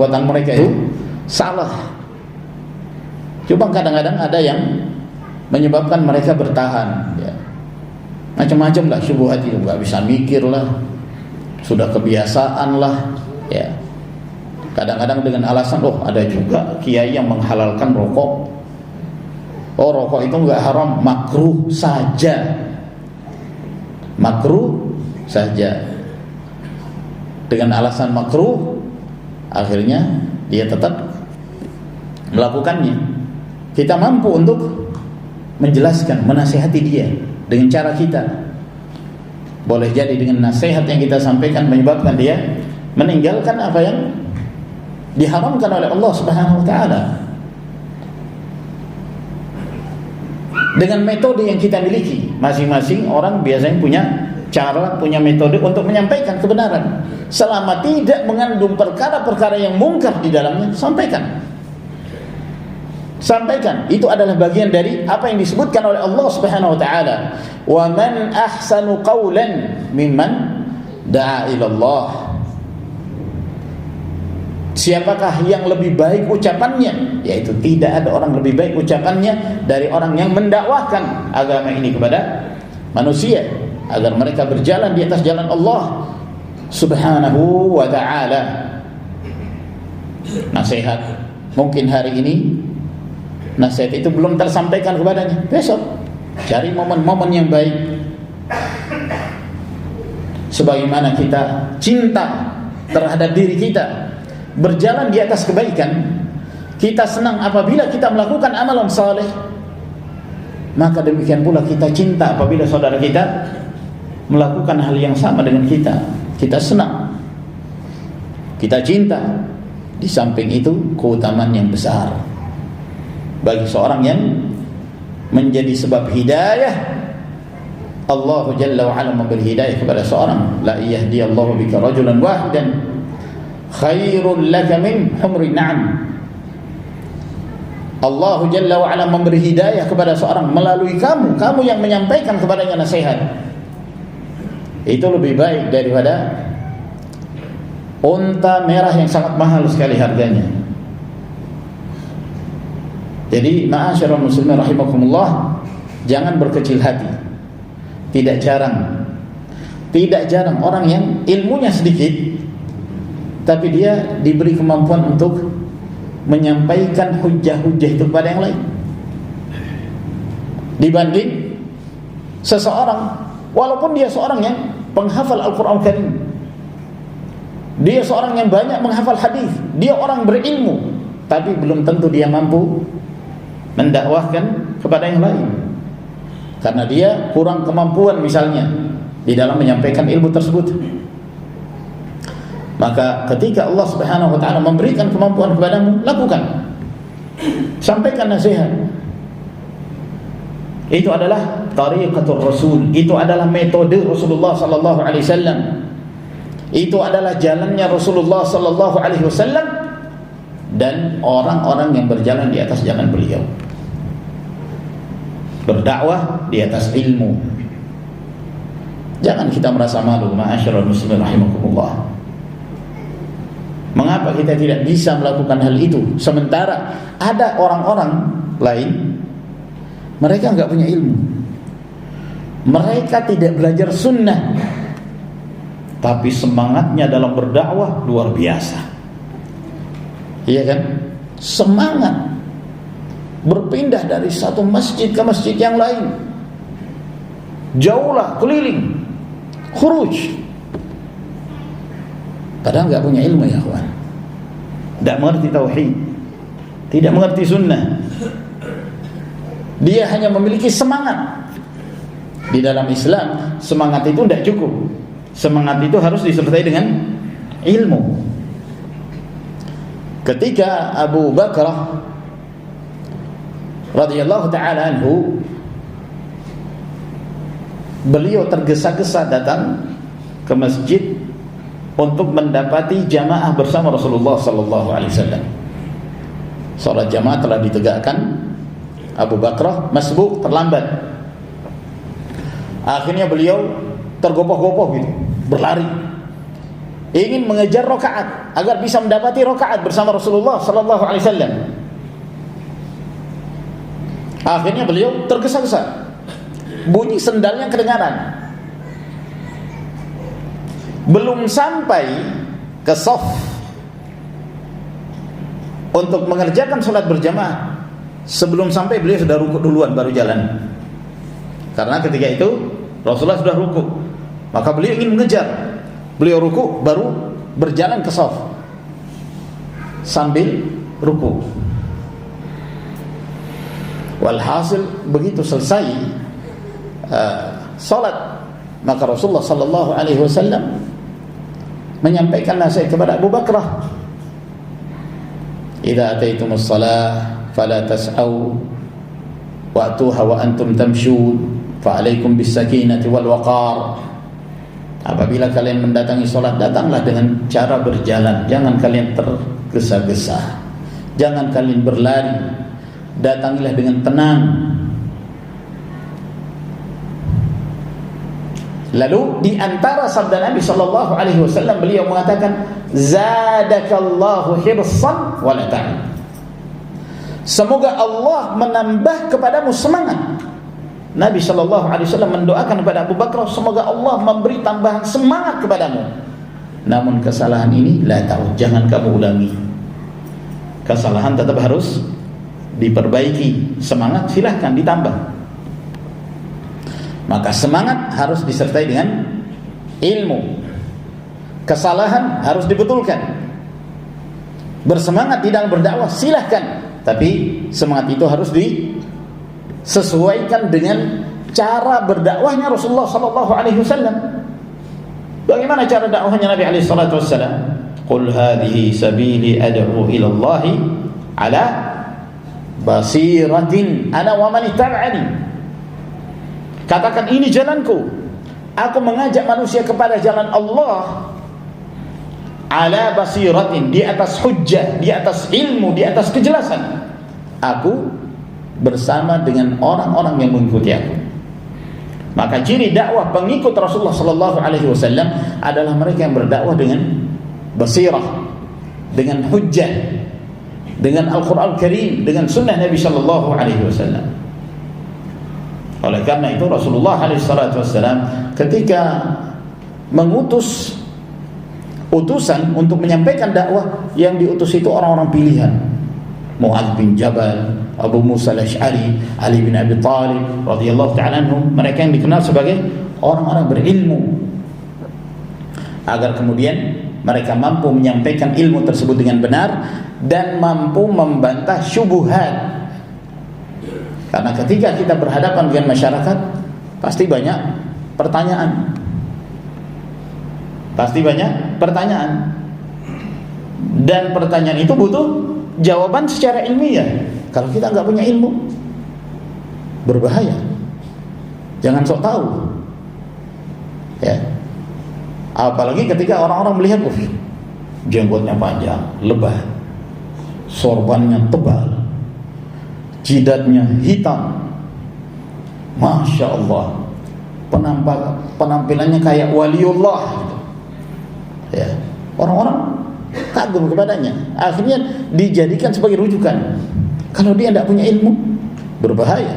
perbuatan mereka itu salah. Cuma kadang-kadang ada yang menyebabkan mereka bertahan, ya. Macam-macam lah syubhat itu, nggak bisa mikir lah, sudah kebiasaan lah, ya. Kadang-kadang dengan alasan, oh ada juga kiai yang menghalalkan rokok. Oh rokok itu nggak haram, makruh saja, makruh saja. Dengan alasan makruh, akhirnya dia tetap melakukannya. Kita mampu untuk menjelaskan, menasihati dia dengan cara kita. Boleh jadi dengan nasihat yang kita sampaikan menyebabkan dia meninggalkan apa yang diharamkan oleh Allah Subhanahu wa taala. Dengan metode yang kita miliki, masing-masing orang biasanya punya cara, punya metode untuk menyampaikan kebenaran. Selama tidak mengandung perkara-perkara yang mungkar di dalamnya, sampaikan. Sampaikan. Itu adalah bagian dari apa yang disebutkan oleh Allah Subhanahu wa taala. Wa man ahsanu qawlan mimman da'a ila Allah. Siapakah yang lebih baik ucapannya? Yaitu tidak ada orang lebih baik ucapannya dari orang yang mendakwahkan agama ini kepada manusia agar mereka berjalan di atas jalan Allah Subhanahu wa ta'ala. Nasihat mungkin hari ini nasihat itu belum tersampaikan kepadanya, besok cari momen-momen yang baik. Sebagaimana kita cinta terhadap diri kita, berjalan di atas kebaikan, kita senang apabila kita melakukan amalan saleh, maka demikian pula kita cinta apabila saudara kita melakukan hal yang sama dengan kita. Kita senang, kita cinta. Di samping itu keutamaan yang besar bagi seorang yang menjadi sebab hidayah. Allah Jalla wa Ala memberi hidayah kepada seorang, la yahdiyallahu bika rajulan wahidan khairul laka min humri na'am. Allah Jalla wa Ala memberi hidayah kepada seorang melalui kamu yang menyampaikan kepadanya nasihat. Itu lebih baik daripada unta merah yang sangat mahal sekali harganya. Jadi ma'asyiral muslimin rahimakumullah, jangan berkecil hati. Tidak jarang orang yang ilmunya sedikit tapi dia diberi kemampuan untuk menyampaikan hujah-hujah itu kepada yang lain, dibanding seseorang walaupun dia seorang yang penghafal Al-Quran Karim, dia seorang yang banyak menghafal hadis, dia orang berilmu, tapi belum tentu dia mampu mendakwahkan kepada yang lain karena dia kurang kemampuan misalnya di dalam menyampaikan ilmu tersebut. Maka ketika Allah Subhanahu wa taala memberikan kemampuan kepadamu, lakukan, sampaikan nasihat. Itu adalah tariqatul Rasul, itu adalah metode Rasulullah sallallahu alaihi wasallam. Itu adalah jalannya Rasulullah sallallahu alaihi wasallam dan orang-orang yang berjalan di atas jalan beliau. Berdakwah di atas ilmu. Jangan kita merasa malu, ma'asyiral muslimin rahimakumullah. Mengapa kita tidak bisa melakukan hal itu sementara ada orang-orang lain mereka enggak punya ilmu, mereka tidak belajar sunnah, tapi semangatnya dalam berdakwah luar biasa. Iya kan? Semangat berpindah dari satu masjid ke masjid yang lain, jauhlah keliling, khuruj. Padahal enggak punya ilmu ya kawan, tidak mengerti tauhid, tidak mengerti sunnah. Dia hanya memiliki semangat. Di dalam Islam semangat itu tidak cukup. Semangat itu harus disertai dengan ilmu. Ketika Abu Bakrah radhiyallahu ta'ala anhu, beliau tergesa-gesa datang ke masjid untuk mendapati jamaah bersama Rasulullah sallallahu alaihi wasallam. Salat jamaah telah ditegakkan, Abu Bakrah masbuk, terlambat. Akhirnya beliau tergopoh-gopoh gitu, berlari ingin mengejar rakaat agar bisa mendapati rakaat bersama Rasulullah sallallahu alaihi wasallam. Akhirnya beliau tergesa-gesa. Bunyi sendalnya kedengaran. Belum sampai ke shaf untuk mengerjakan salat berjamaah, sebelum sampai beliau sudah rukuk duluan baru jalan. Karena ketika itu Rasulullah sudah rukuk, maka beliau ingin mengejar. Beliau rukuk baru berjalan ke shaf sambil rukuk. Walhasil begitu selesai salat, maka Rasulullah sallallahu alaihi wasallam menyampaikan nasihat kepada Abu Bakrah, "Idza ataitumus shalah fala tas'au wa'tuha wa antum tamshun fa 'alaikum bis sakinati wal waqar." Apabila kalian mendatangi salat, datanglah dengan cara berjalan, jangan kalian tergesa-gesa, jangan kalian berlari, datangilah dengan tenang. Lalu di antara sabda Nabi sallallahu alaihi wasallam, beliau mengatakan, "Zadakallahu hirsan wa la ta'id." Semoga Allah menambah kepadamu semangat. Nabi sallallahu alaihi wasallam mendoakan kepada Abu Bakar, semoga Allah memberi tambahan semangat kepadamu. Namun kesalahan ini la ta'ud, jangan kamu ulangi. Kesalahan tetap harus diperbaiki. Semangat silahkan ditambah. Maka semangat harus disertai dengan ilmu. Kesalahan harus dibetulkan. Bersemangat di dalam berdakwah silahkan, tapi semangat itu harus disesuaikan dengan cara berdakwahnya Rasulullah sallallahu alaihi wasallam. Bagaimana cara dakwahnya Nabi alaihi salatu wasallam? Qul hadhihi sabili ad'u ila Allah ala basiratin ana wa man ittaba'ani. Katakan, ini jalanku, aku mengajak manusia kepada jalan Allah ala basiratin, di atas hujjah, di atas ilmu, di atas kejelasan. Aku bersama dengan orang-orang yang mengikuti aku. Maka ciri dakwah pengikut Rasulullah sallallahu alaihi wasallam adalah mereka yang berdakwah dengan basirah, dengan hujjah, dengan Al-Qur'an Karim, dengan sunnah Nabi sallallahu alaihi wasallam. Oleh karena itu Rasulullah SAW ketika mengutus utusan untuk menyampaikan dakwah, yang diutus itu orang-orang pilihan. Mu'adz bin Jabal, Abu Musa al-Asy'ari, Ali bin Abi Thalib radhiyallahu ta'ala anhum, mereka yang dikenal sebagai orang-orang berilmu, agar kemudian mereka mampu menyampaikan ilmu tersebut dengan benar dan mampu membantah syubhat. Karena ketika kita berhadapan dengan masyarakat, pasti banyak pertanyaan. Pasti banyak pertanyaan. Dan pertanyaan itu butuh jawaban secara ilmiah. Kalau kita nggak punya ilmu, berbahaya. Jangan sok tahu. Ya. Apalagi ketika orang-orang melihat, jenggotnya panjang, lebat, sorbannya tebal, jidatnya hitam, Masya Allah, penampilannya kayak waliullah gitu. Ya, orang-orang kagum kepadanya. Akhirnya dijadikan sebagai rujukan. Kalau dia tidak punya ilmu, berbahaya.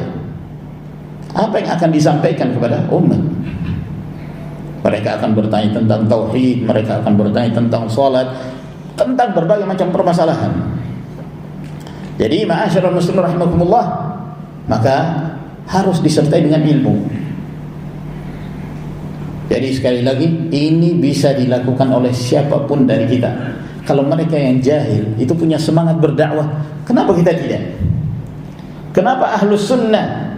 Apa yang akan disampaikan kepada umat? Mereka akan bertanya tentang tauhid, mereka akan bertanya tentang salat, tentang berbagai macam permasalahan. Jadi ma'asyiral muslimin rahimakumullah, maka harus disertai dengan ilmu. Jadi sekali lagi, ini bisa dilakukan oleh siapapun dari kita. Kalau mereka yang jahil itu punya semangat berdakwah, kenapa kita tidak? Kenapa ahlus sunnah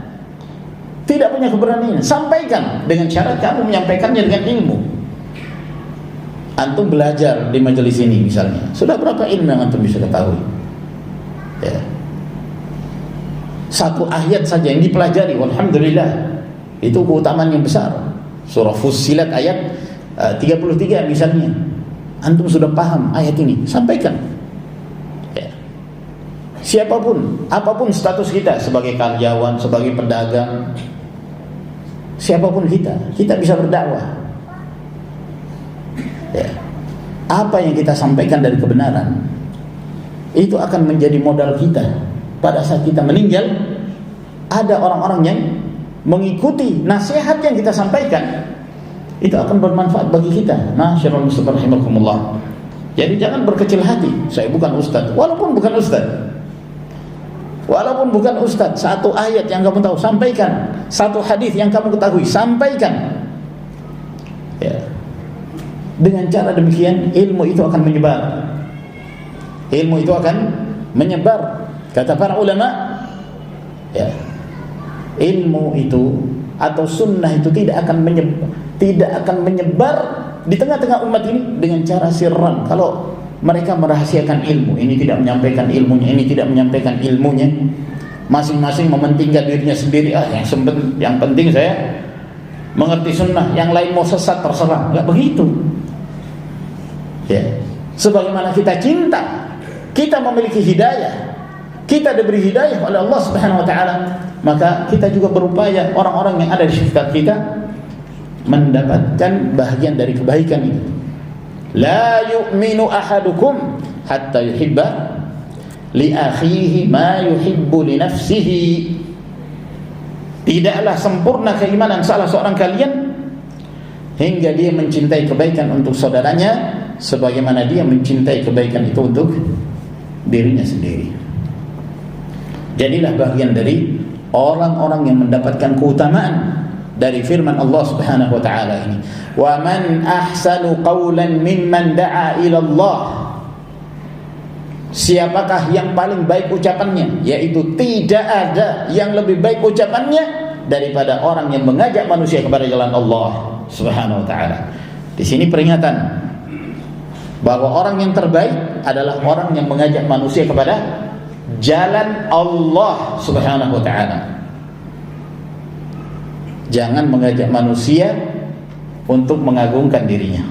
tidak punya keberanian? Sampaikan dengan syarat kamu menyampaikannya dengan ilmu. Antum belajar di majelis ini misalnya, sudah berapa ilmu yang antum bisa ketahui? Ya. Satu ayat saja yang dipelajari, alhamdulillah, itu keutamaan yang besar. Surah Fussilat ayat 33 misalnya, antum sudah paham ayat ini, sampaikan. Ya. Siapapun, apapun status kita, sebagai karyawan, sebagai pedagang, siapapun kita bisa berdakwah. Ya. apa yang kita sampaikan dari kebenaran itu akan menjadi modal kita pada saat kita meninggal. Ada orang-orang yang mengikuti nasihat yang kita sampaikan, itu akan bermanfaat bagi kita. Masyaallah muslimin rahimakumullah. Jadi jangan berkecil hati, saya bukan ustaz, walaupun bukan ustaz. Walaupun bukan ustaz, satu ayat yang kamu tahu sampaikan, satu hadis yang kamu ketahui sampaikan. Ya. Dengan cara demikian ilmu itu akan menyebar. Ilmu itu akan menyebar. Kata para ulama, ya, ilmu itu atau sunnah itu tidak akan menyebar di tengah-tengah umat ini dengan cara sirran. Kalau mereka merahasiakan ilmu, ini tidak menyampaikan ilmunya, ini tidak menyampaikan ilmunya, masing-masing mementingkan dirinya sendiri. Yang penting saya mengerti sunnah, yang lain mau sesat terserah. Enggak begitu. Ya, sebagaimana kita cinta, kita memiliki hidayah, kita diberi hidayah oleh Allah Subhanahu wa taala, maka kita juga berupaya orang-orang yang ada di sekitar kita mendapatkan bahagian dari kebaikan itu. La yu'minu ahadukum hatta yuhibba li akhihi ma yuhibbu li nafsihi. Tidaklah sempurna keimanan salah seorang kalian hingga dia mencintai kebaikan untuk saudaranya sebagaimana dia mencintai kebaikan itu untuk dirinya sendiri. Jadilah bagian dari orang-orang yang mendapatkan keutamaan dari firman Allah Subhanahu wa taala ini. Wa man ahsanu qawlan mimman da'a ila Allah. Siapakah yang paling baik ucapannya? Yaitu tidak ada yang lebih baik ucapannya daripada orang yang mengajak manusia kepada jalan Allah Subhanahu wa taala. Di sini peringatan bahwa orang yang terbaik adalah orang yang mengajak manusia kepada jalan Allah Subhanahu wa taala. Jangan mengajak manusia untuk mengagungkan dirinya,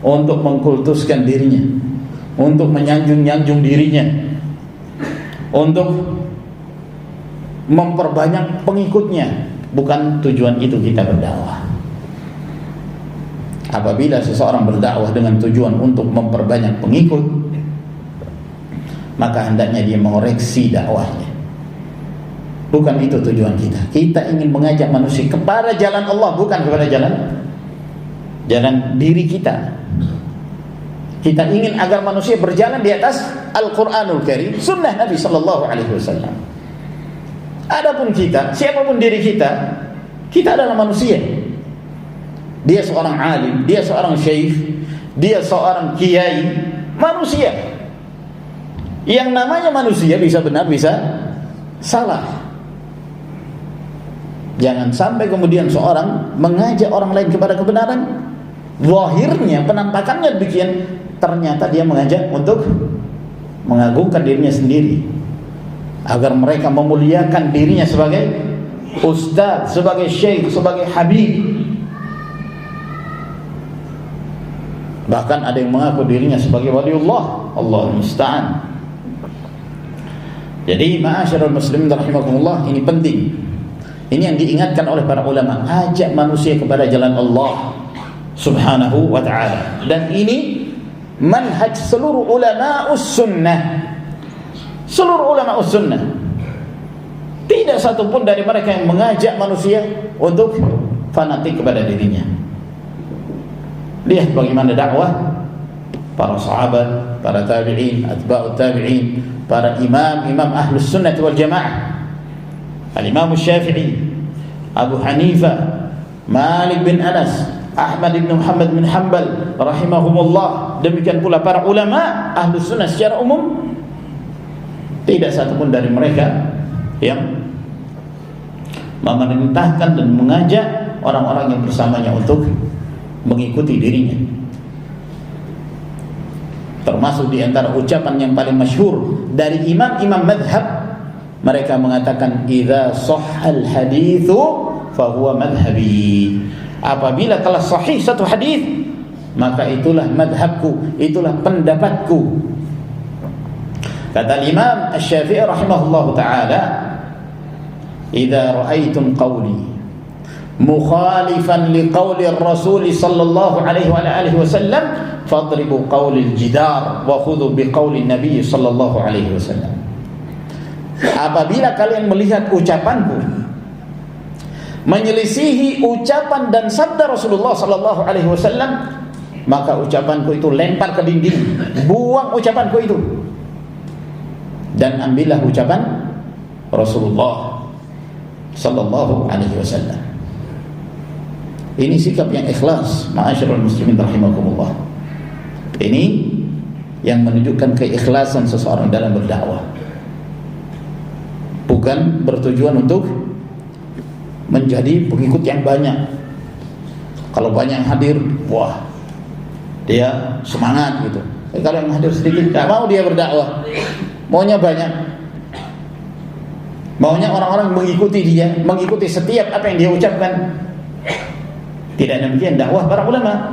untuk mengkultuskan dirinya, untuk menyanjung-nyanjung dirinya, untuk memperbanyak pengikutnya. Bukan tujuan itu kita berdakwah. Apabila seseorang berdakwah dengan tujuan untuk memperbanyak pengikut, maka hendaknya dia mengoreksi dakwahnya. Bukan itu tujuan kita. Kita ingin mengajak manusia kepada jalan Allah, bukan kepada jalan diri kita. Kita ingin agar manusia berjalan di atas Al-Quranul Karim, sunnah Nabi Sallallahu Alaihi Wasallam. Adapun kita, siapapun diri kita adalah manusia. Dia seorang alim, dia seorang syekh, dia seorang kiai, manusia. Yang namanya manusia bisa benar, bisa salah. Jangan sampai kemudian seorang mengajak orang lain kepada kebenaran, zahirnya, penampakannya demikian, ternyata dia mengajak untuk mengagungkan dirinya sendiri, agar mereka memuliakan dirinya sebagai ustaz, sebagai syekh, sebagai habib. Bahkan ada yang mengaku dirinya sebagai waliullah. Allahul musta'an. Jadi ma'asyiral muslimin rahimakumullah, ini penting. Ini yang diingatkan oleh para ulama, ajak manusia kepada jalan Allah Subhanahu wa ta'ala. Dan ini manhaj seluruh ulama'us sunnah. Seluruh ulama'us sunnah. Tidak satupun dari mereka yang mengajak manusia untuk fanatik kepada dirinya. Lihat bagaimana dakwah para sahabat, para tabi'in, atba'ut tabi'in, para imam ahlus sunnah wal jamaah. Al-Imam Syafi'i, Abu Hanifah, Malik bin Anas, Ahmad bin Muhammad bin Hanbal rahimahumullah. Demikian pula para ulama ahlus sunnah secara umum. Tidak satupun dari mereka yang memerintahkan dan mengajak orang-orang yang bersamanya untuk mengikuti dirinya. Termasuk di antara ucapan yang paling masyhur dari imam-imam madhab, mereka mengatakan idza sahhal haditsu fa huwa madhhabi. Apabila telah sahih satu hadis, maka itulah madhabku, itulah pendapatku. Kata Imam Asy-Syafi'i rahimahullahu taala, idza ra'aitum qawli mukhalifan liqauli Rasul sallallahu alaihi wa alihi wasallam fadribu qaulil jidar wa khudhu biqauli Nabi sallallahu alaihi wasallam. Apabila kalian melihat ucapanku menyelisihi ucapan dan sabda Rasulullah sallallahu alaihi wasallam, maka ucapanku itu lempar ke dinding, buang ucapanku itu, dan ambillah ucapan Rasulullah sallallahu alaihi wasallam. Ini sikap yang ikhlas, ma'asyiral muslimin rahimakumullah. Ini yang menunjukkan keikhlasan seseorang dalam berdakwah, bukan bertujuan untuk menjadi pengikut yang banyak. Kalau banyak yang hadir, wah, dia semangat gitu. Kalau yang hadir sedikit, tidak mau dia berdakwah, maunya banyak, maunya orang-orang mengikuti dia, mengikuti setiap apa yang dia ucapkan. Tidak demikian dakwah para ulama.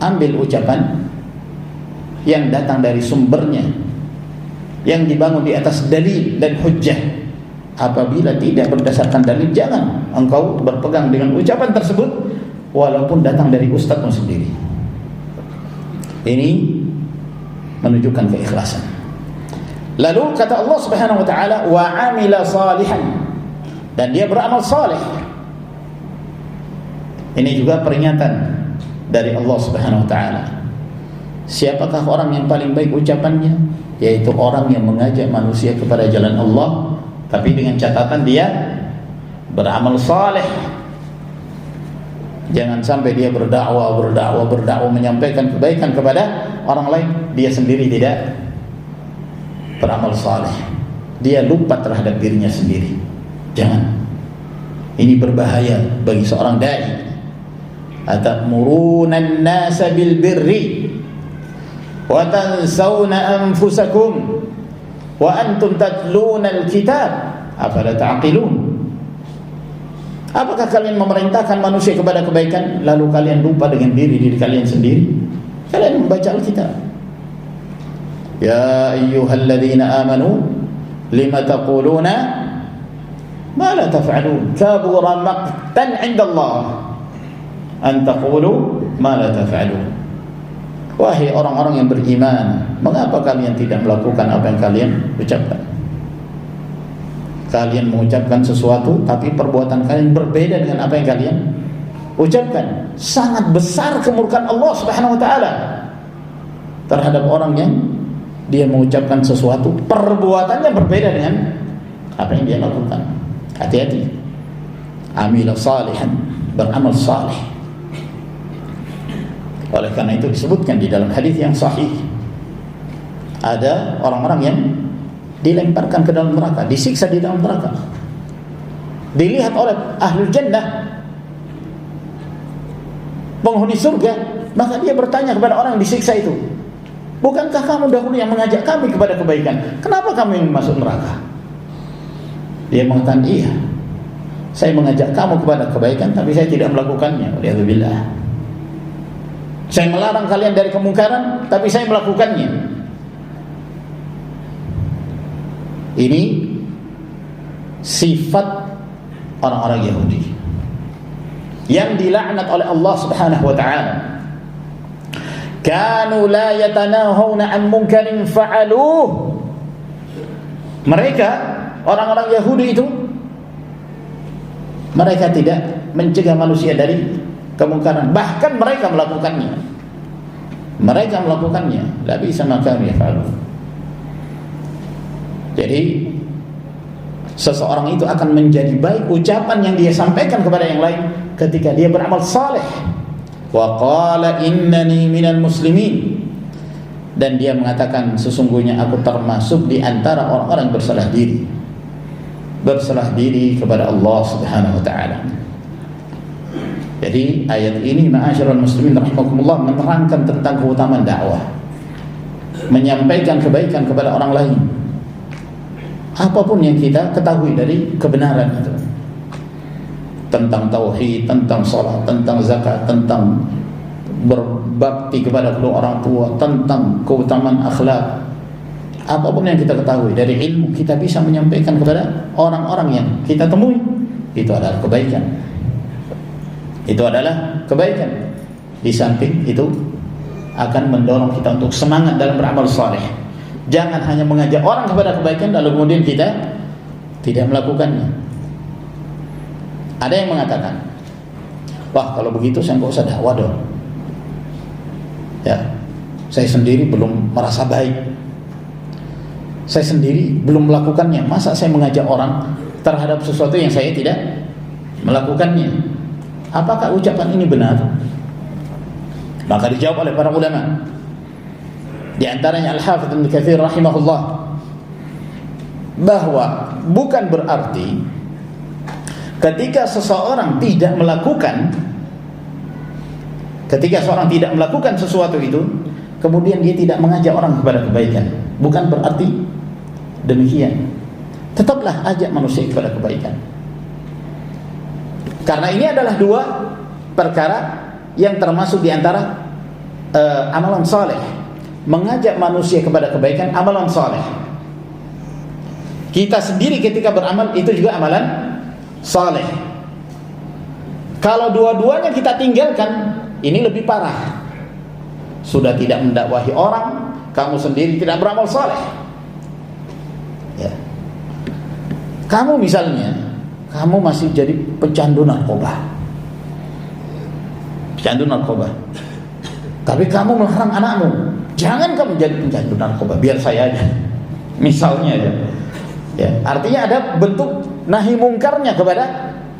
Ambil ucapan yang datang dari sumbernya, yang dibangun di atas dalil dan hujjah. Apabila tidak berdasarkan dalil, jangan engkau berpegang dengan ucapan tersebut walaupun datang dari ustadzmu sendiri. Ini menunjukkan keikhlasan. Lalu kata Allah Subhanahu wa taala, wa amila salihan, dan dia beramal saleh. Ini juga peringatan dari Allah Subhanahu wa taala. Siapakah orang yang paling baik ucapannya? Yaitu orang yang mengajak manusia kepada jalan Allah, tapi dengan catatan dia beramal saleh. Jangan sampai dia berdakwah menyampaikan kebaikan kepada orang lain, dia sendiri tidak beramal saleh. Dia lupa terhadap dirinya sendiri. Jangan. Ini berbahaya bagi seorang dai. Atamuruna an-nasa bil birri wa tansawna anfusakum wa antum tatluna al-kitab afala ta'qilun. Apakah kalian memerintahkan manusia kepada kebaikan lalu kalian lupa dengan diri kalian sendiri? Kalian membaca Alkitab. Ya ayyuhalladzina amanu lima taquluna ma la taf'alun kabura maqtan 'inda Allah an taqulu ma la taf'alun. Wahai orang-orang yang beriman, mengapa kalian tidak melakukan apa yang kalian ucapkan? Kalian mengucapkan sesuatu tapi perbuatan kalian berbeda dengan apa yang kalian ucapkan. Sangat besar kemurkaan Allah Subhanahu wa taala terhadap orang yang dia mengucapkan sesuatu, perbuatannya berbeda dengan apa yang dia lakukan. Hati-hati. Amila salihan, beramal saleh. Oleh karena itu disebutkan di dalam hadis yang sahih, ada orang-orang yang dilemparkan ke dalam neraka, disiksa di dalam neraka, dilihat oleh ahlul jannah, penghuni surga, maka dia bertanya kepada orang yang disiksa itu, bukankah kamu dahulu yang mengajak kami kepada kebaikan? Kenapa kami yang masuk neraka? Dia mengatakan, iya, saya mengajak kamu kepada kebaikan, tapi saya tidak melakukannya. Waliyadzubillah. Saya melarang kalian dari kemungkaran, tapi saya melakukannya. Ini sifat orang-orang Yahudi yang dilaknat oleh Allah Subhanahu wa taala. Kanu la yatanahawna an munkarin fa'aluh. Mereka, orang-orang Yahudi itu, mereka tidak mencegah manusia dari kemungkaran, bahkan mereka melakukannya. Mereka melakukannya. La bisa ma kanu yaf'alun. Jadi seseorang itu akan menjadi baik ucapan yang dia sampaikan kepada yang lain ketika dia beramal saleh. Wa qala innani minal muslimin, dan dia mengatakan sesungguhnya aku termasuk di antara orang-orang yang bersalah diri kepada Allah Subhanahu wa taala. Jadi ayat ini ma'asyiral muslimin rahimakumullah menerangkan tentang keutamaan dakwah, menyampaikan kebaikan kepada orang lain. Apapun yang kita ketahui dari kebenaran itu, tentang tauhid, tentang salat, tentang zakat, tentang berbakti kepada kedua orang tua, tentang keutamaan akhlak, apapun yang kita ketahui dari ilmu, kita bisa menyampaikan kepada orang-orang yang kita temui, itu adalah kebaikan. Itu adalah kebaikan. Di samping itu akan mendorong kita untuk semangat dalam beramal saleh. Jangan hanya mengajak orang kepada kebaikan lalu kemudian kita tidak melakukannya. Ada yang mengatakan, wah kalau begitu saya nggak usah dakwah dong. Ya, saya sendiri belum merasa baik. Saya sendiri belum melakukannya. Masa saya mengajak orang terhadap sesuatu yang saya tidak melakukannya? Apakah ucapan ini benar? Maka dijawab oleh para ulama. Di antaranya Al-Hafidz Ibnu Katsir rahimahullah, bahwa bukan berarti ketika seseorang tidak melakukan sesuatu itu kemudian dia tidak mengajak orang kepada kebaikan. Bukan berarti demikian. Tetaplah ajak manusia kepada kebaikan. Karena ini adalah dua perkara yang termasuk di antara amalan saleh. Mengajak manusia kepada kebaikan, amalan saleh. Kita sendiri ketika beramal itu juga amalan saleh. Kalau dua-duanya kita tinggalkan, ini lebih parah. Sudah tidak mendakwahi orang, kamu sendiri tidak beramal saleh. Ya. Kamu misalnya, kamu masih jadi pecandu narkoba. Tapi kamu melarang anakmu, jangan kamu jadi pecandu narkoba, biar saya aja. Misalnya ya. Ya, artinya ada bentuk nahi mungkarnya kepada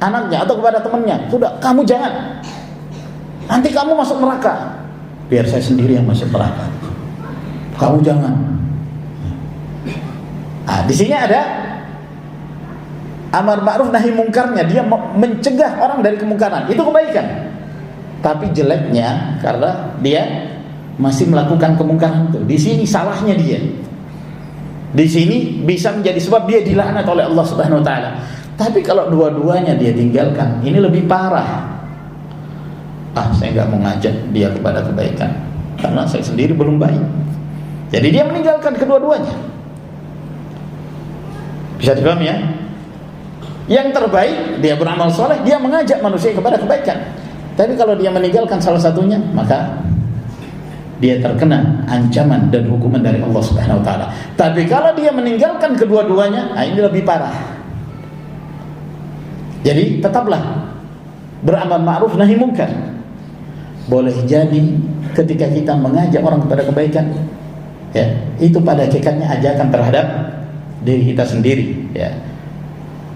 anaknya atau kepada temannya. Sudah, kamu jangan. Nanti kamu masuk neraka. Biar saya sendiri yang masuk neraka. Kamu jangan. Nah, di sini ada amar ma'ruf nahi mungkarnya, dia mencegah orang dari kemungkaran. Itu kebaikan. Tapi jeleknya karena dia masih melakukan kemungkaran itu. Di sini salahnya dia. Di sini bisa menjadi sebab dia dilaknat oleh Allah Subhanahu wa taala. Tapi kalau dua-duanya dia tinggalkan, ini lebih parah. Saya enggak mau ngajak dia kepada kebaikan karena saya sendiri belum baik. Jadi dia meninggalkan kedua-duanya. Bisa dipahami ya? Yang terbaik dia beramal saleh, dia mengajak manusia kepada kebaikan. Tapi kalau dia meninggalkan salah satunya, maka dia terkena ancaman dan hukuman dari Allah Subhanahu wa taala. Tapi kalau dia meninggalkan kedua-duanya, ini lebih parah. Jadi tetaplah beramal ma'ruf nahi munkar. Boleh jadi ketika kita mengajak orang kepada kebaikan, ya, itu pada hakikatnya ajakan terhadap diri kita sendiri, ya.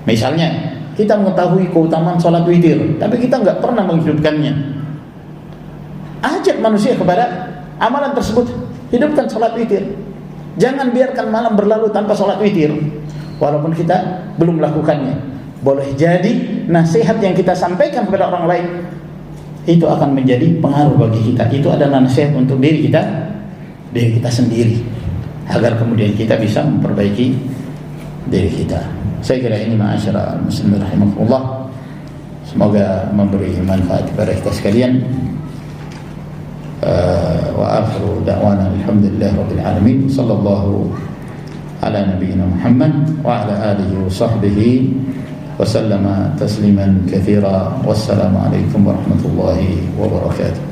Misalnya kita mengetahui keutamaan sholat witir, tapi kita nggak pernah menghidupkannya. Ajak manusia kepada amalan tersebut, hidupkan sholat witir. Jangan biarkan malam berlalu tanpa sholat witir, walaupun kita belum melakukannya. Boleh jadi nasihat yang kita sampaikan kepada orang lain itu akan menjadi pengaruh bagi kita. Itu adalah nasihat untuk diri kita sendiri, agar kemudian kita bisa memperbaiki diri kita. Saya kira ini ma'asyiral muslimin rahimakumullah, semoga memberi manfaat kepada kita sekalian. Wa akhiru da'wana alhamdulillahi rabbil alamin. Sallallahu ala nabiyyina Muhammad wa ala alihi wa sahbihi wa sallama tasliman katsira. Wassalamu alaikum warahmatullahi wabarakatuh.